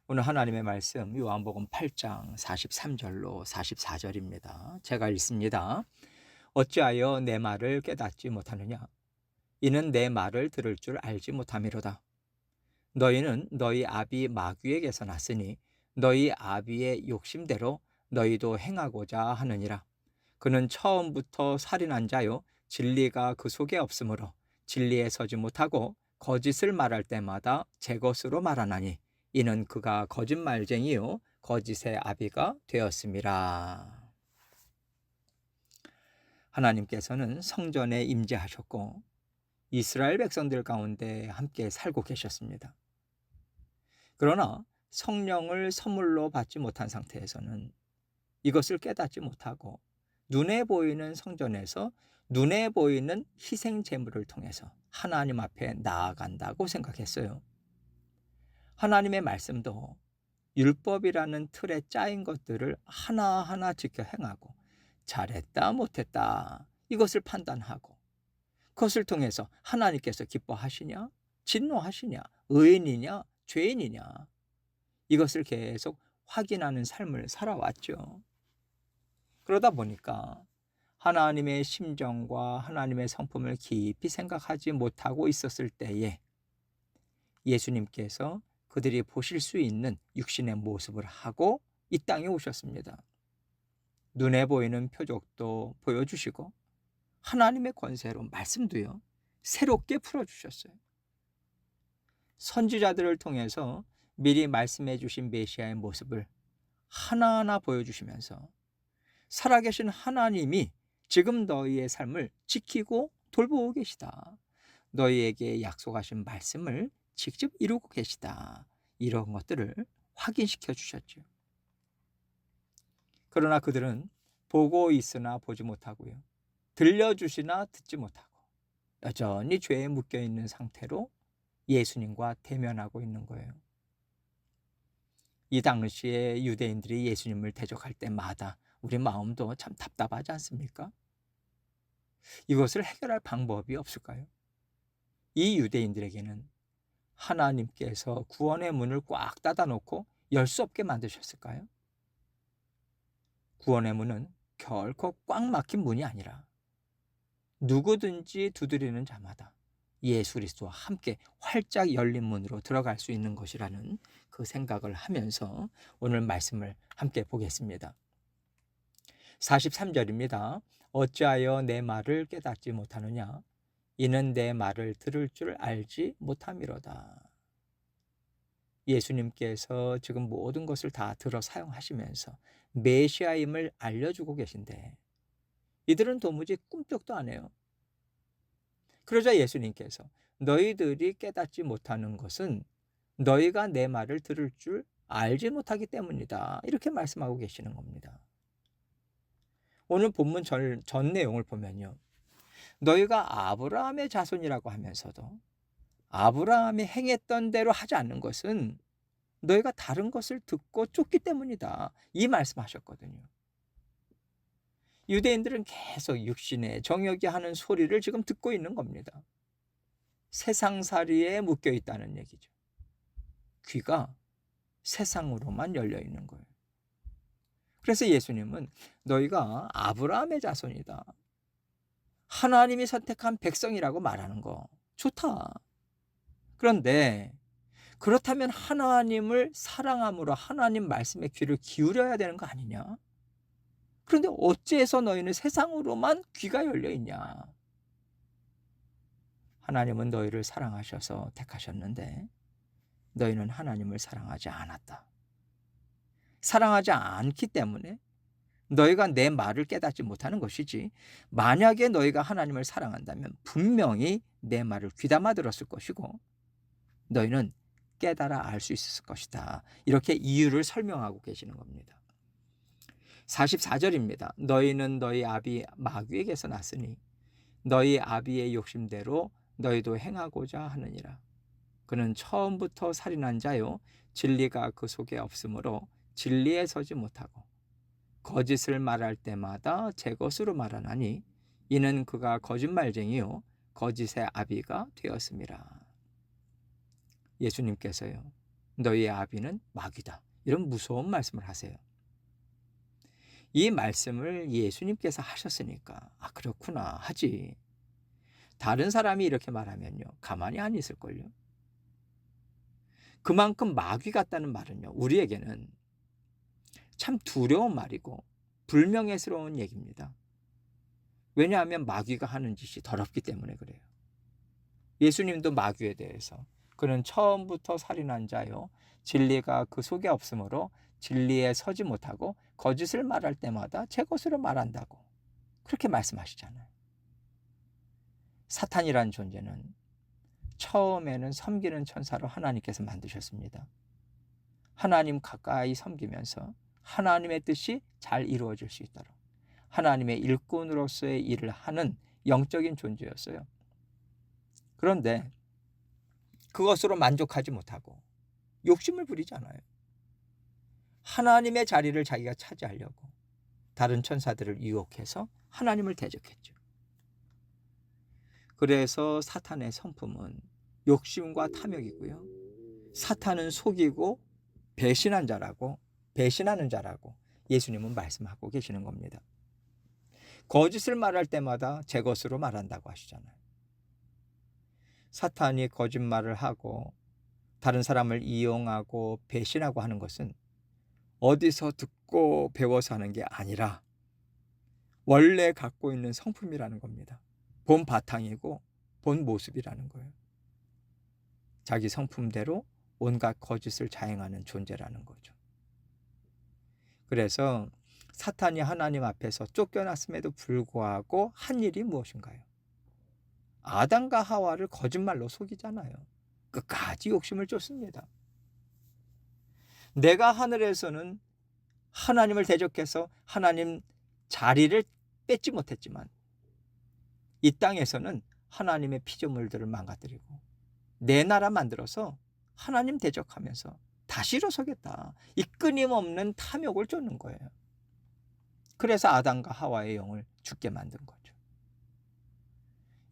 오늘 하나님의 말씀 요한복음 8장 43절로 44절입니다. 제가 읽습니다. 어찌하여 내 말을 깨닫지 못하느냐? 이는 내 말을 들을 줄 알지 못함이로다. 너희는 너희 아비 마귀에게서 났으니 너희 아비의 욕심대로 너희도 행하고자 하느니라. 그는 처음부터 살인한 자요 진리가 그 속에 없으므로 진리에 서지 못하고 거짓을 말할 때마다 제 것으로 말하나니 이는 그가 거짓말쟁이요 거짓의 아비가 되었음이라. 하나님께서는 성전에 임재하셨고 이스라엘 백성들 가운데 함께 살고 계셨습니다. 그러나 성령을 선물로 받지 못한 상태에서는 이것을 깨닫지 못하고 눈에 보이는 성전에서 눈에 보이는 희생 제물을 통해서 하나님 앞에 나아간다고 생각했어요. 하나님의 말씀도 율법이라는 틀에 짜인 것들을 하나하나 지켜 행하고 잘했다 못했다 이것을 판단하고 그것을 통해서 하나님께서 기뻐하시냐 진노하시냐 의인이냐 죄인이냐 이것을 계속 확인하는 삶을 살아왔죠. 그러다 보니까 하나님의 심정과 하나님의 성품을 깊이 생각하지 못하고 있었을 때에 예수님께서 그들이 보실 수 있는 육신의 모습을 하고 이 땅에 오셨습니다. 눈에 보이는 표적도 보여주시고 하나님의 권세로 말씀도요 새롭게 풀어주셨어요. 선지자들을 통해서 미리 말씀해 주신 메시아의 모습을 하나하나 보여주시면서 살아계신 하나님이 지금 너희의 삶을 지키고 돌보고 계시다. 너희에게 약속하신 말씀을 직접 이루고 계시다. 이런 것들을 확인시켜 주셨죠. 그러나 그들은 보고 있으나 보지 못하고요. 들려주시나 듣지 못하고 여전히 죄에 묶여 있는 상태로 예수님과 대면하고 있는 거예요. 이 당시에 유대인들이 예수님을 대적할 때마다 우리 마음도 참 답답하지 않습니까? 이것을 해결할 방법이 없을까요? 이 유대인들에게는 하나님께서 구원의 문을 꽉 닫아놓고 열 수 없게 만드셨을까요? 구원의 문은 결코 꽉 막힌 문이 아니라 누구든지 두드리는 자마다 예수 그리스도와 함께 활짝 열린 문으로 들어갈 수 있는 것이라는 그 생각을 하면서 오늘 말씀을 함께 보겠습니다. 43절입니다. 어찌하여 내 말을 깨닫지 못하느냐? 이는 내 말을 들을 줄 알지 못함이로다. 예수님께서 지금 모든 것을 다 들어 사용하시면서 메시아임을 알려주고 계신데 이들은 도무지 꿈쩍도 안 해요. 그러자 예수님께서 너희들이 깨닫지 못하는 것은 너희가 내 말을 들을 줄 알지 못하기 때문이다. 이렇게 말씀하고 계시는 겁니다. 오늘 본문 전 내용을 보면요. 너희가 아브라함의 자손이라고 하면서도 아브라함이 행했던 대로 하지 않는 것은 너희가 다른 것을 듣고 쫓기 때문이다. 이 말씀하셨거든요. 유대인들은 계속 육신의 정욕이 하는 소리를 지금 듣고 있는 겁니다. 세상살이에 묶여 있다는 얘기죠. 귀가 세상으로만 열려 있는 거예요. 그래서 예수님은 너희가 아브라함의 자손이다. 하나님이 선택한 백성이라고 말하는 거 좋다. 그런데 그렇다면 하나님을 사랑함으로 하나님 말씀에 귀를 기울여야 되는 거 아니냐? 그런데 어찌해서 너희는 세상으로만 귀가 열려 있냐? 하나님은 너희를 사랑하셔서 택하셨는데 너희는 하나님을 사랑하지 않았다. 사랑하지 않기 때문에 너희가 내 말을 깨닫지 못하는 것이지 만약에 너희가 하나님을 사랑한다면 분명히 내 말을 귀담아 들었을 것이고 너희는 깨달아 알 수 있었을 것이다. 이렇게 이유를 설명하고 계시는 겁니다. 44절입니다. 너희는 너희 아비 마귀에게서 났으니 너희 아비의 욕심대로 너희도 행하고자 하느니라. 그는 처음부터 살인한 자요 진리가 그 속에 없으므로 진리에 서지 못하고 거짓을 말할 때마다 제 것으로 말하나니 이는 그가 거짓말쟁이요 거짓의 아비가 되었음이라. 예수님께서요 너희의 아비는 마귀다. 이런 무서운 말씀을 하세요. 이 말씀을 예수님께서 하셨으니까 그렇구나 하지. 다른 사람이 이렇게 말하면요, 가만히 안 있을걸요. 그만큼 마귀 같다는 말은요, 우리에게는 참 두려운 말이고 불명예스러운 얘기입니다. 왜냐하면 마귀가 하는 짓이 더럽기 때문에 그래요. 예수님도 마귀에 대해서 그는 처음부터 살인한 자요, 진리가 그 속에 없으므로 진리에 서지 못하고 거짓을 말할 때마다 제 것으로 말한다고 그렇게 말씀하시잖아요. 사탄이란 존재는 처음에는 섬기는 천사로 하나님께서 만드셨습니다. 하나님 가까이 섬기면서 하나님의 뜻이 잘 이루어질 수 있도록 하나님의 일꾼으로서의 일을 하는 영적인 존재였어요. 그런데 그것으로 만족하지 못하고 욕심을 부리잖아요. 하나님의 자리를 자기가 차지하려고 다른 천사들을 유혹해서 하나님을 대적했죠. 그래서 사탄의 성품은 욕심과 탐욕이고요. 사탄은 속이고 배신하는 자라고 예수님은 말씀하고 계시는 겁니다. 거짓을 말할 때마다 제 것으로 말한다고 하시잖아요. 사탄이 거짓말을 하고 다른 사람을 이용하고 배신하고 하는 것은 어디서 듣고 배워서 하는 게 아니라 원래 갖고 있는 성품이라는 겁니다. 본 바탕이고 본 모습이라는 거예요. 자기 성품대로 온갖 거짓을 자행하는 존재라는 거죠. 그래서 사탄이 하나님 앞에서 쫓겨났음에도 불구하고 한 일이 무엇인가요? 아담과 하와를 거짓말로 속이잖아요. 끝까지 욕심을 쫓습니다. 내가 하늘에서는 하나님을 대적해서 하나님 자리를 뺏지 못했지만 이 땅에서는 하나님의 피조물들을 망가뜨리고 내 나라 만들어서 하나님 대적하면서 다시 일어서겠다. 이 끊임없는 탐욕을 쫓는 거예요. 그래서 아담과 하와의 영을 죽게 만든 거죠.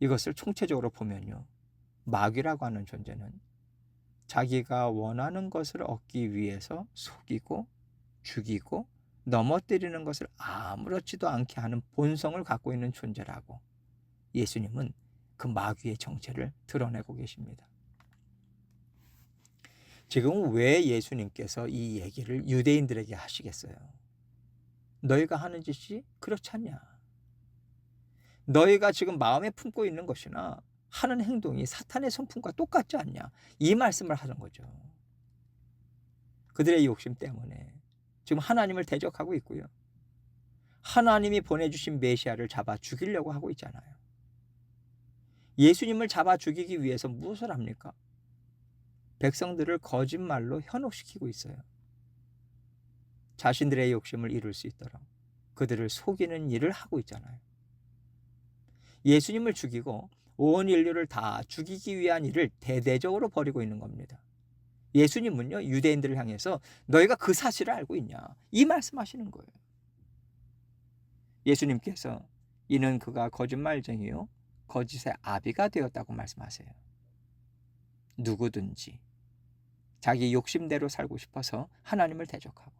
이것을 총체적으로 보면요, 마귀라고 하는 존재는 자기가 원하는 것을 얻기 위해서 속이고 죽이고 넘어뜨리는 것을 아무렇지도 않게 하는 본성을 갖고 있는 존재라고 예수님은 그 마귀의 정체를 드러내고 계십니다. 지금 왜 예수님께서 이 얘기를 유대인들에게 하시겠어요? 너희가 하는 짓이 그렇지 않냐? 너희가 지금 마음에 품고 있는 것이나 하는 행동이 사탄의 성품과 똑같지 않냐? 이 말씀을 하는 거죠. 그들의 욕심 때문에 지금 하나님을 대적하고 있고요. 하나님이 보내주신 메시아를 잡아 죽이려고 하고 있잖아요. 예수님을 잡아 죽이기 위해서 무엇을 합니까? 백성들을 거짓말로 현혹시키고 있어요. 자신들의 욕심을 이룰 수 있도록 그들을 속이는 일을 하고 있잖아요. 예수님을 죽이고 온 인류를 다 죽이기 위한 일을 대대적으로 벌이고 있는 겁니다. 예수님은요, 유대인들을 향해서 너희가 그 사실을 알고 있냐? 이 말씀하시는 거예요. 예수님께서 이는 그가 거짓말쟁이요 거짓의 아비가 되었다고 말씀하세요. 누구든지 자기 욕심대로 살고 싶어서 하나님을 대적하고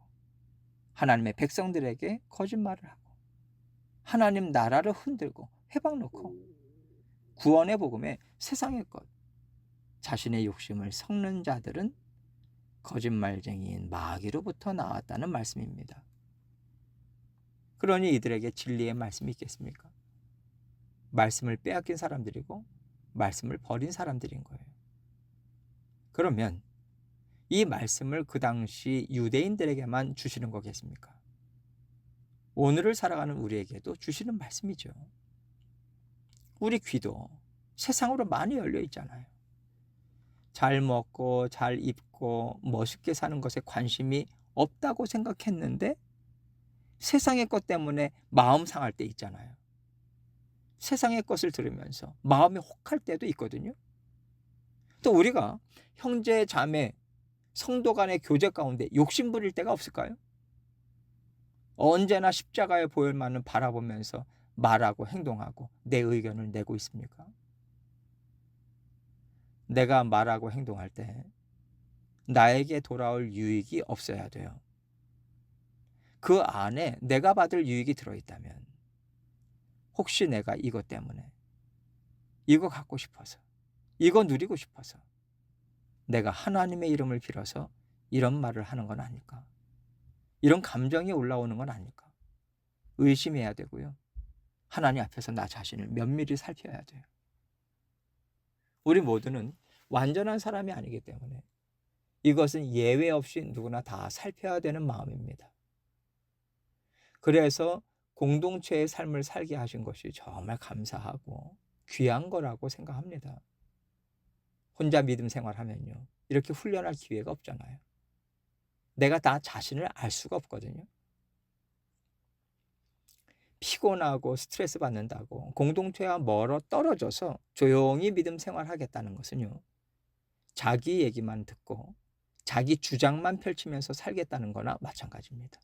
하나님의 백성들에게 거짓말을 하고 하나님 나라를 흔들고 회방 놓고 구원의 복음에 세상의 것, 자신의 욕심을 섞는 자들은 거짓말쟁이인 마귀로부터 나왔다는 말씀입니다. 그러니 이들에게 진리의 말씀이 있겠습니까? 말씀을 빼앗긴 사람들이고 말씀을 버린 사람들인 거예요. 그러면 이 말씀을 그 당시 유대인들에게만 주시는 거겠습니까? 오늘을 살아가는 우리에게도 주시는 말씀이죠. 우리 귀도 세상으로 많이 열려 있잖아요. 잘 먹고 잘 입고 멋있게 사는 것에 관심이 없다고 생각했는데 세상의 것 때문에 마음 상할 때 있잖아요. 세상의 것을 들으면서 마음이 혹할 때도 있거든요. 또 우리가 형제 자매 성도 간의 교제 가운데 욕심 부릴 때가 없을까요? 언제나 십자가의 보혈만을 바라보면서 말하고 행동하고 내 의견을 내고 있습니까? 내가 말하고 행동할 때 나에게 돌아올 유익이 없어야 돼요. 그 안에 내가 받을 유익이 들어있다면, 혹시 내가 이것 때문에, 이거 갖고 싶어서, 이거 누리고 싶어서 내가 하나님의 이름을 빌어서 이런 말을 하는 건 아닐까? 이런 감정이 올라오는 건 아닐까? 의심해야 되고요. 하나님 앞에서 나 자신을 면밀히 살펴야 돼요. 우리 모두는 완전한 사람이 아니기 때문에 이것은 예외 없이 누구나 다 살펴야 되는 마음입니다. 그래서 공동체의 삶을 살게 하신 것이 정말 감사하고 귀한 거라고 생각합니다. 혼자 믿음 생활하면요, 이렇게 훈련할 기회가 없잖아요. 내가 나 자신을 알 수가 없거든요. 피곤하고 스트레스 받는다고 공동체와 멀어 떨어져서 조용히 믿음 생활하겠다는 것은요, 자기 얘기만 듣고 자기 주장만 펼치면서 살겠다는 거나 마찬가지입니다.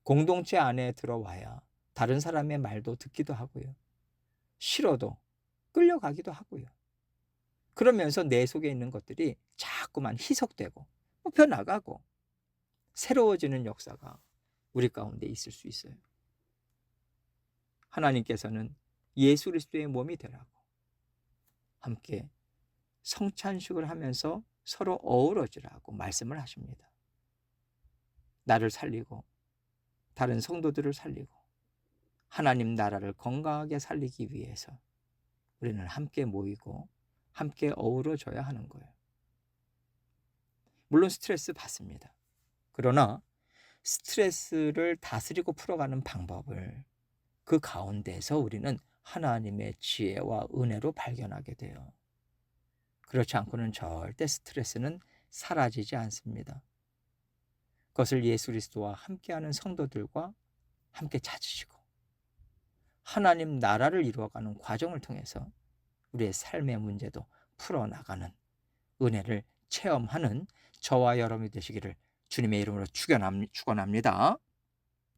공동체 안에 들어와야 다른 사람의 말도 듣기도 하고요. 싫어도 끌려가기도 하고요. 그러면서 내 속에 있는 것들이 자꾸만 희석되고 뽑혀나가고 새로워지는 역사가 우리 가운데 있을 수 있어요. 하나님께서는 예수 그리스도의 몸이 되라고 함께 성찬식을 하면서 서로 어우러지라고 말씀을 하십니다. 나를 살리고 다른 성도들을 살리고 하나님 나라를 건강하게 살리기 위해서 우리는 함께 모이고 함께 어우러져야 하는 거예요. 물론 스트레스 받습니다. 그러나 스트레스를 다스리고 풀어가는 방법을 그 가운데서 우리는 하나님의 지혜와 은혜로 발견하게 돼요. 그렇지 않고는 절대 스트레스는 사라지지 않습니다. 그것을 예수 그리스도와 함께하는 성도들과 함께 찾으시고 하나님 나라를 이루어가는 과정을 통해서 우리의 삶의 문제도 풀어나가는 은혜를 체험하는 저와 여러분이 되시기를 주님의 이름으로 축원합니다.